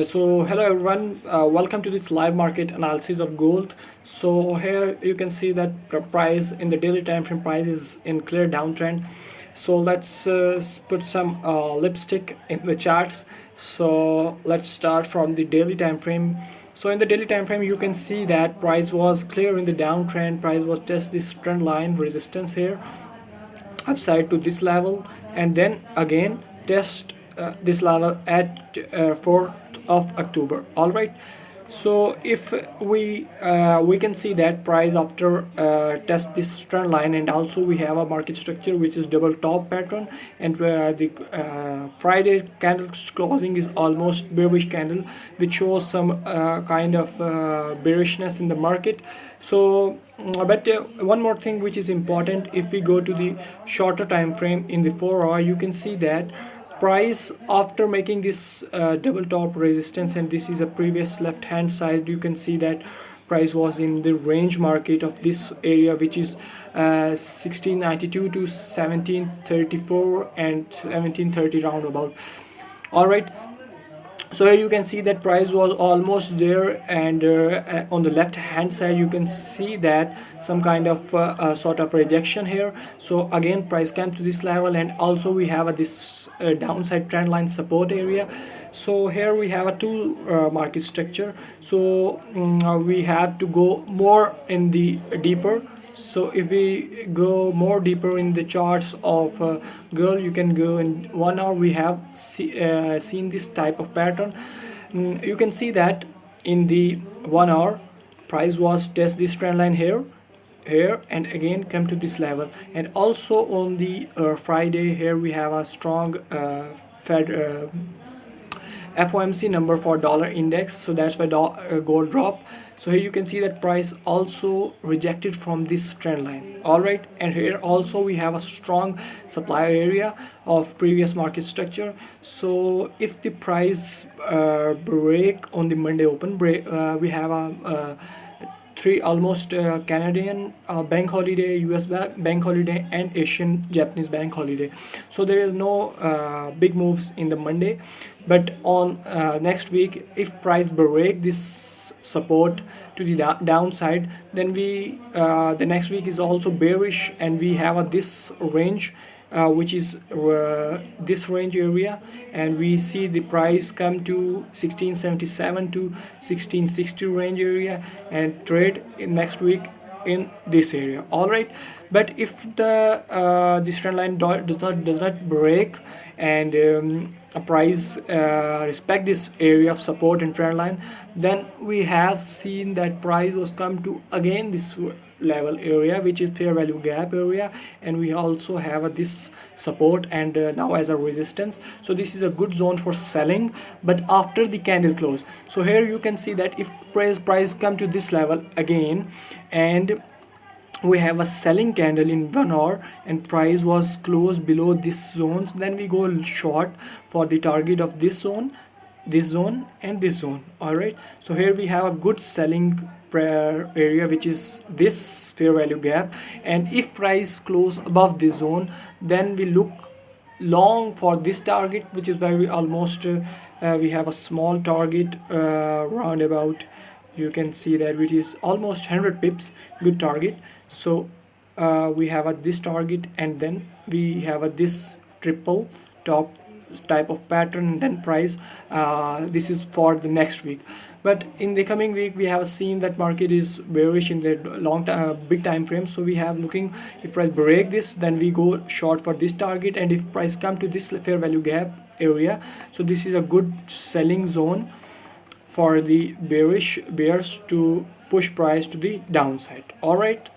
So hello everyone, welcome to this live market analysis of gold. So here you can see that the price in the daily time frame price is in clear downtrend. So let's put some lipstick in the charts. So let's start from the daily time frame. So in the daily time frame you can see that price was clear in the downtrend. Price was test this trend line resistance here upside to this level, and then again test this level at 4th of October. All right, so if we can see that price after test this trend line, and also we have a market structure which is double top pattern, and the Friday candle closing is almost bearish candle, which shows some kind of bearishness in the market. So but one more thing which is important, if we go to the shorter time frame in the 4 hour, you can see that price after making this double top resistance, and this is a previous left hand side, you can see that price was in the range market of this area, which is 1692 to 1734 and 1730 roundabout. All right, so here you can see that price was almost there, and on the left hand side you can see that some kind of sort of rejection here. So again price came to this level, and also we have this downside trend line support area. So here we have a two market structure. So we have to go more in the deeper. So if we go more deeper in the charts of girl, you can go in 1 hour. We have seen this type of pattern. You can see that in the 1 hour price was test this trend line here, and again come to this level. And also on the Friday, here we have a strong Fed FOMC number for dollar index, so that's why gold drop. So here you can see that price also rejected from this trend line. All right, and here also we have a strong supply area of previous market structure. So if the price break on the Monday open break, we have a three almost Canadian bank holiday, US bank holiday, and Asian Japanese bank holiday. So there is no big moves in the Monday, but on next week, if price break this support to the downside, then we the next week is also bearish, and we have this range which is this range area, and we see the price come to 1677 to 1660 range area and trade in next week in this area. All right, but if the this trend line does not break, and a price respect this area of support and trend line, then we have seen that price was come to again this level area, which is fair value gap area, and we also have this support and now as a resistance. So this is a good zone for selling, but after the candle close. So here you can see that if price come to this level again, and we have a selling candle in 1 hour, and price was closed below this zone, then we go short for the target of this zone, and this zone. All right, so here we have a good selling area, which is this fair value gap, and if price close above this zone, then we look long for this target, which is very almost we have a small target round about, you can see that, which is almost 100 pips, good target. So we have this target, and then we have this triple top type of pattern, and then price this is for the next week. But in the coming week we have seen that market is bearish in the long time big time frame. So we have looking, if price break this, then we go short for this target, and if price come to this fair value gap area, so this is a good selling zone for the bears to push price to the downside. All right.